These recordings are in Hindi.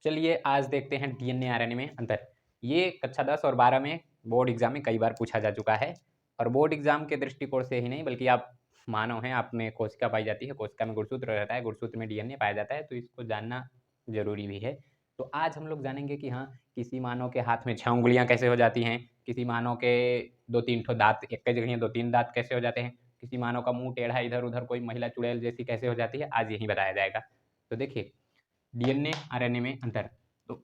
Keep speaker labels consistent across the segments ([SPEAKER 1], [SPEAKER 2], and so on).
[SPEAKER 1] चलिए आज देखते हैं डीएनए आरएनए में अंतर। ये कक्षा 10 और 12 में बोर्ड एग्जाम में कई बार पूछा जा चुका है और बोर्ड एग्जाम के दृष्टिकोण से ही नहीं बल्कि आप मानव हैं, आप में कोशिका पाई जाती है, कोशिका में गुणसूत्र रहता है, गुणसूत्र में डीएनए पाया जाता है, तो इसको जानना जरूरी भी है। तो आज हम लोग जानेंगे कि हाँ, किसी मानव के हाथ में 6 उंगलियां कैसे हो जाती हैं, किसी मानव के 2-3 ठो दांत एक जगह 2-3 दांत कैसे हो जाते हैं, किसी मानव का मुंह टेढ़ा इधर उधर, कोई महिला चुड़ैल जैसी कैसे हो जाती है, आज यही बताया जाएगा। तो देखिए डीएनए आरएनए में अंतर। तो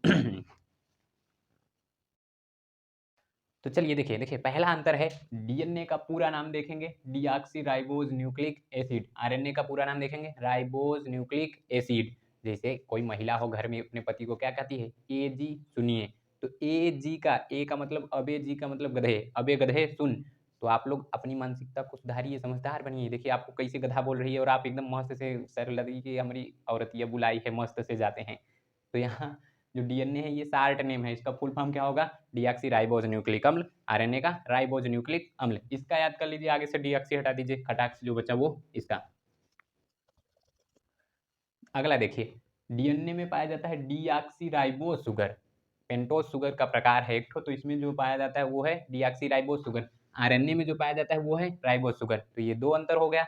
[SPEAKER 1] तो चलिए देखिए पहला अंतर है, डीएनए का पूरा नाम देखेंगे deoxy ribose nucleic acid, RNA का पूरा नाम देखेंगे राइबोज न्यूक्लिक एसिड। जैसे कोई महिला हो घर में अपने पति को क्या कहती है, ए जी सुनिए। तो ए जी का ए का मतलब अबे, जी का मतलब गधे, अबे गधे सुन। तो आप लोग अपनी मानसिकता को सुधारिए, समझदार बनिए। देखिए आपको कैसे गधा बोल रही है और आप एकदम मस्त से सर लगी कि हमारी औरत ये बुलाई है, मस्त से जाते हैं। तो यहाँ जो डीएनए है ये शार्ट नेम है, इसका फुल फॉर्म क्या होगा, डीऑक्सी राइबोज न्यूक्लिक अम्ल। आरएनए का राइबोज न्यूक्लिक अम्ल। इसका याद कर लीजिए, आगे से डीऑक्सी हटा दीजिए, खटाक से जो बचा वो इसका। अगला देखिए, डीएनए में पाया जाता है deoxy ribose sugar, pentose sugar का प्रकार है एक ठो, तो इसमें जो पाया जाता है वो है डीऑक्सी राइबोज शुगर। आरएनए में जो पाया जाता है वो है राइबोज शुगर। तो ये दो अंतर हो गया।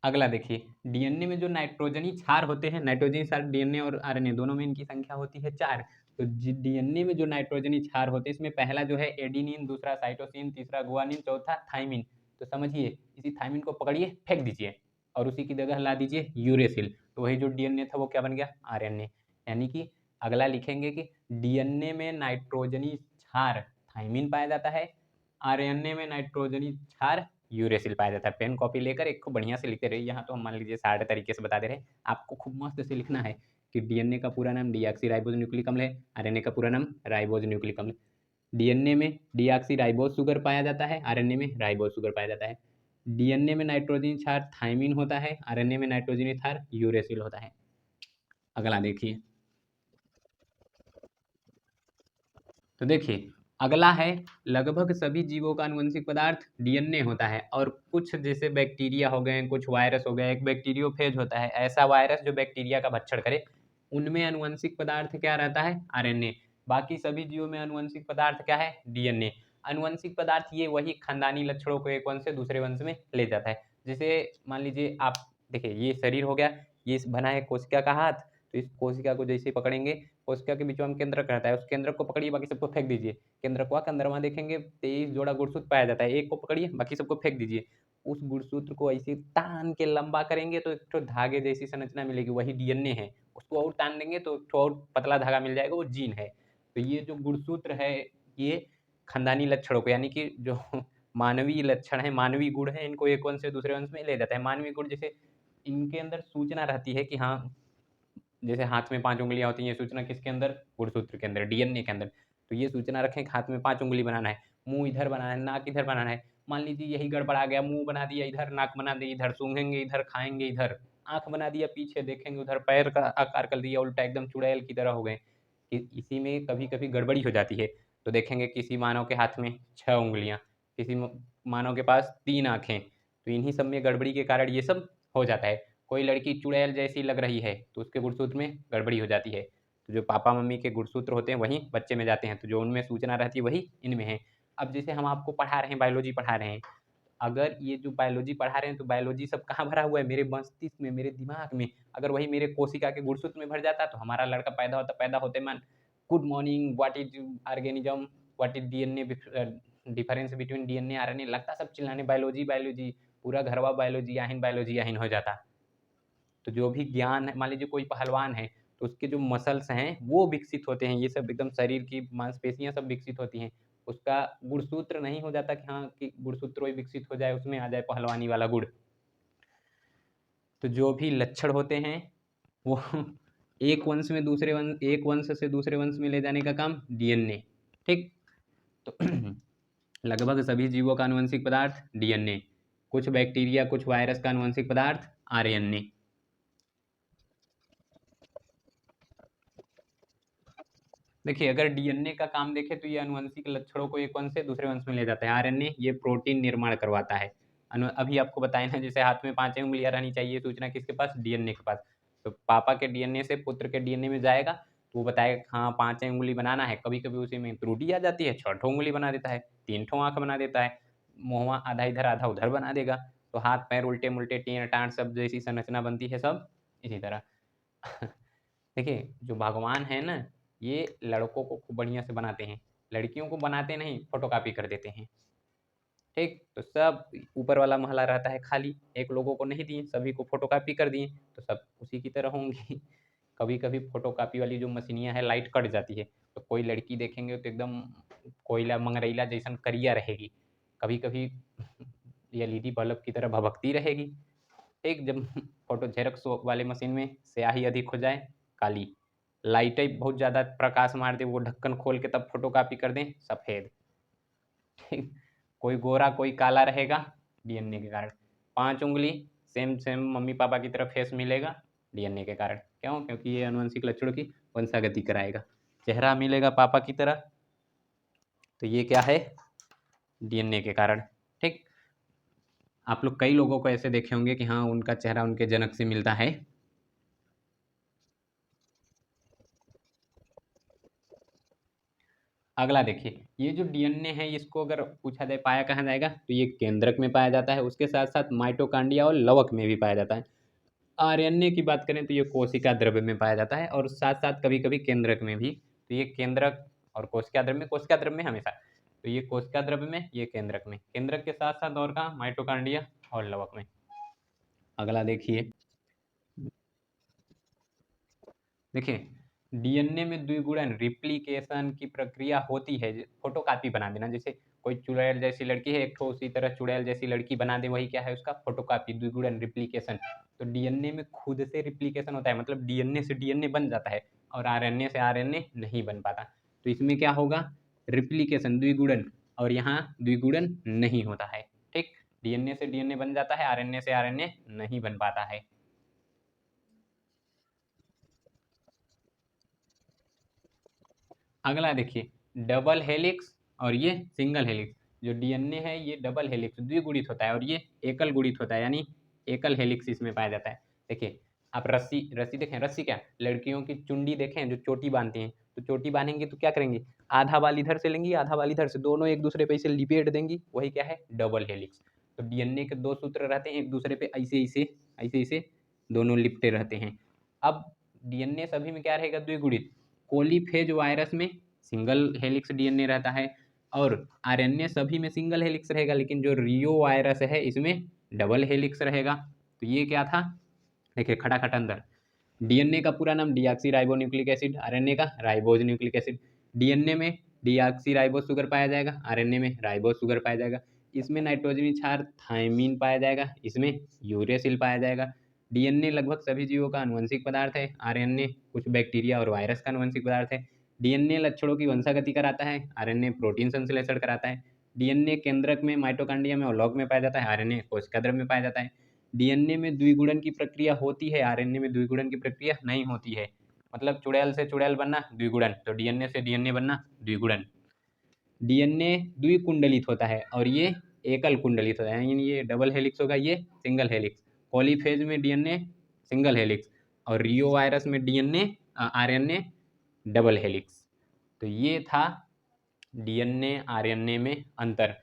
[SPEAKER 1] अगला देखिए, डीएनए में जो नाइट्रोजनी क्षार होते हैं, नाइट्रोजनी क्षार डीएनए और आरएनए दोनों में इनकी संख्या होती है 4। तो डीएनए में जो नाइट्रोजनी क्षार होते हैं इसमें पहला जो है एडिनिन, दूसरा साइटोसिन, तीसरा गुआनिन, चौथा थाइमिन। तो समझिए, इसी थाइमिन को पकड़िए फेंक दीजिए और उसी की जगह ला दीजिए यूरेसिल। तो वही जो डीएनए था वो क्या बन गया, आरएनए। यानी कि अगला लिखेंगे कि डीएनए में नाइट्रोजनी क्षार थाइमिन पाया जाता है, आरएनए में नाइट्रोजनी क्षार यूरेसिल पाया जाता है। पेन कॉपी लेकर एक को बढ़िया से लिखते रहिए। यहाँ तो हम मान लीजिए सारे तरीके से बता दे रहे हैं, आपको खूब मस्त से लिखना है कि डीएनए का पूरा नाम डीऑक्सी राइबोज न्यूक्लिक अम्ल है, आरएनए का पूरा नाम राइबोज न्यूक्लिक अम्ल। डीएनए में डीऑक्सी राइबोज शुगर पाया जाता है, आरएनए में राइबोज शुगर पाया जाता है। डीएनए में नाइट्रोजन क्षार थाइमिन होता है, आरएनए में नाइट्रोजन क्षार यूरेसिल होता है। अगला देखिए, तो देखिए अगला है, लगभग सभी जीवों का आनुवंशिक पदार्थ डीएनए होता है और कुछ जैसे बैक्टीरिया हो गए, कुछ वायरस हो गए, एक बैक्टीरियोफेज होता है, ऐसा वायरस जो बैक्टीरिया का भक्षण करे, उनमें आनुवंशिक पदार्थ क्या रहता है, आरएनए। बाकी सभी जीवों में आनुवंशिक पदार्थ क्या है, डीएनए। आनुवंशिक पदार्थ ये वही खानदानी लक्षणों को एक वंश से दूसरे वंश में ले जाता है। जैसे मान लीजिए आप देखिए, ये शरीर हो गया, ये बना है कोशिका का हाथ। तो इस कोशिका को जैसे पकड़ेंगे, कोशिका के बीच में केंद्रक रहता है, उस केंद्रक को पकड़िए, बाकी सबको फेंक दीजिए। केंद्रकवा के अंदरवा देखेंगे 23 जोड़ा गुणसूत्र पाया जाता है, एक को पकड़िए बाकी सबको फेंक दीजिए। उस गुणसूत्र को ऐसे तान के लंबा करेंगे तो एक ठो धागे जैसी संरचना मिलेगी, वही डीएनए है। उसको और तान देंगे तो एक ठो और पतला धागा मिल जाएगा, वो जीन है। तो ये जो गुणसूत्र है ये खानदानी लक्षणों को, यानी कि जो मानवीय लक्षण है, मानवीय गुण है, इनको एक वंश से दूसरे वंश में ले जाता है। मानवीय गुण जैसे इनके अंदर सूचना रहती है कि हाँ, जैसे हाथ में 5 उंगलियां होती हैं, ये सूचना किसके अंदर, गुणसूत्र के अंदर, डीएनए के अंदर। तो ये सूचना रखें कि हाथ में 5 उंगली बनाना है, मुंह इधर बनाना है, नाक इधर बनाना है। मान लीजिए यही गड़बड़ा गया, मुंह बना दिया इधर, नाक बना दी इधर, सूंघेंगे इधर, खाएंगे इधर, आंख बना दिया पीछे देखेंगे उधर, पैर का आकार कर दिया उल्टा, एकदम चुड़ैल की तरह हो गए। इसी में कभी कभी गड़बड़ी हो जाती है। तो देखेंगे किसी मानव के हाथ में 6 उंगलियां, किसी मानव के पास 3 आंखें। तो इन्हीं सब में गड़बड़ी के कारण ये सब हो जाता है। कोई लड़की चुड़ैल जैसी लग रही है तो उसके गुणसूत्र में गड़बड़ी हो जाती है। तो जो पापा मम्मी के गुणसूत्र होते हैं वही बच्चे में जाते हैं, तो जो उनमें सूचना रहती है वही इनमें है। अब जैसे हम आपको पढ़ा रहे हैं, बायोलॉजी पढ़ा रहे हैं, अगर ये जो बायोलॉजी पढ़ा रहे हैं तो बायोलॉजी सब कहाँ भरा हुआ है, मेरे मस्तिष्क में, मेरे दिमाग में। अगर वही मेरे कोशिका के गुणसूत्र में भर जाता तो हमारा लड़का पैदा होते मान, good morning, what is organism, what is DNA, difference between DNA RNA, लगता सब चिल्लाने बायोलॉजी बायोलॉजी, पूरा घरवा बायोलॉजी आहिन हो जाता। तो जो भी ज्ञान है, मान लीजिए कोई पहलवान है तो उसके जो मसल्स हैं वो विकसित होते हैं, ये सब एकदम शरीर की मांसपेशियां सब विकसित होती हैं। उसका गुणसूत्र नहीं हो जाता कि हाँ कि गुणसूत्र वही विकसित हो जाए, उसमें आ जाए पहलवानी वाला गुण। तो जो भी लक्षण होते हैं वो एक वंश में दूसरे वंश, एक वंश से दूसरे वंश में ले जाने का काम डीएनए। ठीक। तो लगभग सभी जीवों का आनुवंशिक पदार्थ डीएनए, कुछ बैक्टीरिया कुछ वायरस का आनुवंशिक पदार्थ आरएनए। देखिए अगर डीएनए का काम देखें तो ये आनुवंशिक लक्षणों को एक वंश से दूसरे वंश में ले जाता है। आरएनए ये प्रोटीन निर्माण करवाता है। अभी आपको बताया ना, जैसे हाथ में 5 उंगलियां रहनी चाहिए, सूचना किसके पास, डीएनए के पास। तो पापा के डीएनए से पुत्र के डीएनए में जाएगा, तो वो बताएगा हाँ 5 अंगुली बनाना है। कभी कभी उसी में त्रुटि आ जाती है, 6 उंगली बना देता है, 3 आँख बना देता है, मुँहवा आधा इधर आधा उधर बना देगा। तो हाथ पैर उल्टे मुल्टे टेढ़ टाँड़ सब जैसी संरचना बनती है सब इसी तरह। देखिए जो भगवान है ना, ये लड़कों को खूब बढ़िया से बनाते हैं, लड़कियों को बनाते नहीं, फोटोकॉपी कर देते हैं। ठीक, तो सब ऊपर वाला महला रहता है खाली, एक लोगों को नहीं दिए, सभी को फोटोकॉपी कर दिए, तो सब उसी की तरह होंगी। कभी कभी फोटोकॉपी वाली जो मशीनियाँ है लाइट कट जाती है, तो कोई लड़की देखेंगे तो एकदम कोयला मंगरैला जैसन करिया रहेगी, कभी कभी एलईडी बल्ब की तरह भभकती रहेगी। एक जब फोटो जेरॉक्स वाले मशीन में स्याही अधिक हो जाए, काली, लाइटें बहुत ज़्यादा प्रकाश मार दे, वो ढक्कन खोल के तब फोटो कॉपी कर दें, सफ़ेद। ठीक, कोई गोरा कोई काला रहेगा, डीएनए के कारण। 5 उंगली सेम सेम मम्मी पापा की तरह फेस मिलेगा, डीएनए के कारण। क्यों? क्योंकि ये अनुवंशिक लक्षणों की वंशागति कराएगा। चेहरा मिलेगा पापा की तरह, तो ये क्या है? डीएनए के कारण। ठीक, आप लोग कई लोगों को ऐसे देखे होंगे कि हाँ उनका चेहरा उनके जनक से मिलता है। अगला देखिए, ये जो डीएनए है इसको अगर पूछा जाए पाया कहाँ जाएगा, तो ये केंद्रक में पाया जाता है, उसके साथ साथ माइटोकांड्रिया और लवक में भी पाया जाता है। आरएनए की बात करें तो ये कोशिका द्रव्य में पाया जाता है, और साथ साथ कभी कभी केंद्रक में भी। तो ये केंद्रक और कोशिका द्रव्य में हमेशा, तो ये कोशिका द्रव्य में, ये केंद्रक में। केंद्रक के साथ साथ और कहाँ? माइटोकांड्रिया और लवक में। अगला देखिए, देखिए डीएनए में द्विगुणन रिप्लिकेशन की प्रक्रिया होती है, फोटोकॉपी बना देना। जैसे कोई चुड़ैल जैसी लड़की है, एक ठो उसी तरह चुड़ैल जैसी लड़की बना दे, वही क्या है उसका? फोटोकॉपी, द्विगुणन रिप्लिकेशन। तो डीएनए में खुद से रिप्लिकेशन होता है, मतलब डीएनए से डीएनए बन जाता है, और आरएनए से आरएनए नहीं बन पाता। तो इसमें क्या होगा? रिप्लिकेशन, द्विगुणन, और यहाँ द्विगुणन नहीं होता है। ठीक, डीएनए से डीएनए बन जाता है, आरएनए से आरएनए नहीं बन पाता है। अगला देखिए, डबल हेलिक्स और ये सिंगल हेलिक्स। जो डीएनए है ये डबल हेलिक्स द्विगुणित होता है, और ये एकल गुणित होता है, यानी एकल हेलिक्स इसमें पाया जाता है। देखिए आप रस्सी रस्सी देखें, रस्सी क्या, लड़कियों की चुंडी देखें जो चोटी बांधती हैं, तो चोटी बांधेंगी तो क्या करेंगी? आधा बाल इधर से लेंगी, आधा बाल इधर से, दोनों एक दूसरे पे इसे लिपेट देंगी, वही क्या है? Double helix. तो डीएनए के 2 सूत्र रहते हैं, एक दूसरे पे ऐसे ऐसे ऐसे ऐसे दोनों लिपटे रहते हैं। अब डीएनए सभी में क्या रहेगा? द्विगुणित। कोलीफेज वायरस में सिंगल हेलिक्स डीएनए रहता है, और आरएनए सभी में सिंगल हेलिक्स रहेगा, लेकिन जो रियो वायरस है इसमें डबल हेलिक्स रहेगा। तो ये क्या था? देखिए खटाखट अंदर, डीएनए का पूरा नाम deoxy ribo nucleic acid, RNA का राइबोज न्यूक्लिक एसिड। डीएनए में डीऑक्सी राइबोज शुगर पाया जाएगा, आरएनए में राइबोज शुगर पाया जाएगा। इसमें नाइट्रोजनी क्षार थायमीन पाया जाएगा, इसमें यूरेसिल पाया जाएगा। डीएनए लगभग सभी जीवों का आनुवंशिक पदार्थ है, आरएनए कुछ बैक्टीरिया और वायरस का आनुवंशिक पदार्थ है। डीएनए लक्षणों की वंशागति कराता है, आरएनए प्रोटीन संश्लेषण कराता है। डीएनए केंद्रक में, माइटोकांड्रिया में और लॉग में पाया जाता है, आरएनए कोशिका द्रव्य में पाया जाता है। डीएनए में द्विगुणन की प्रक्रिया होती है, आरएनए में द्विगुणन की प्रक्रिया नहीं होती है। मतलब चुड़ैल से चुड़ैल बनना द्विगुणन, तो डीएनए से डीएनए बनना द्विगुणन। डीएनए द्विकुंडलित होता है, और ये एकल कुंडलित होता है, यानी ये डबल हेलिक्स होगा, ये सिंगल हेलिक्स। पॉलीफेज में डीएनए सिंगल हेलिक्स, और रियो वायरस में डीएनए आरएनए डबल हेलिक्स। तो ये था डीएनए आरएनए में अंतर।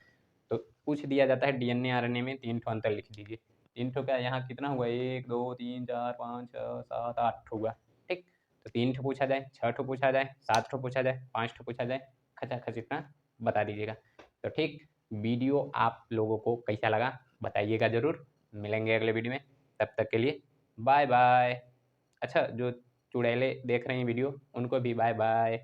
[SPEAKER 1] तो पूछ दिया जाता है डीएनए आरएनए में 3 ठो अंतर लिख दीजिए। 3 ठो क्या, यहाँ कितना हुआ? 1 2 3 4 5 6 7 8 हुआ। ठीक, तो 3 ठो पूछा जाए, 6 ठो पूछा जाए, 7 ठो पूछा जाए, 5 ठो पूछा जाए, खचाखच इतना बता दीजिएगा। तो ठीक, वीडियो आप लोगों को कैसा लगा बताइएगा ज़रूर। मिलेंगे अगले वीडियो में, तब तक के लिए बाय बाय। अच्छा, जो चुड़ैलें देख रही हैं वीडियो, उनको भी बाय बाय।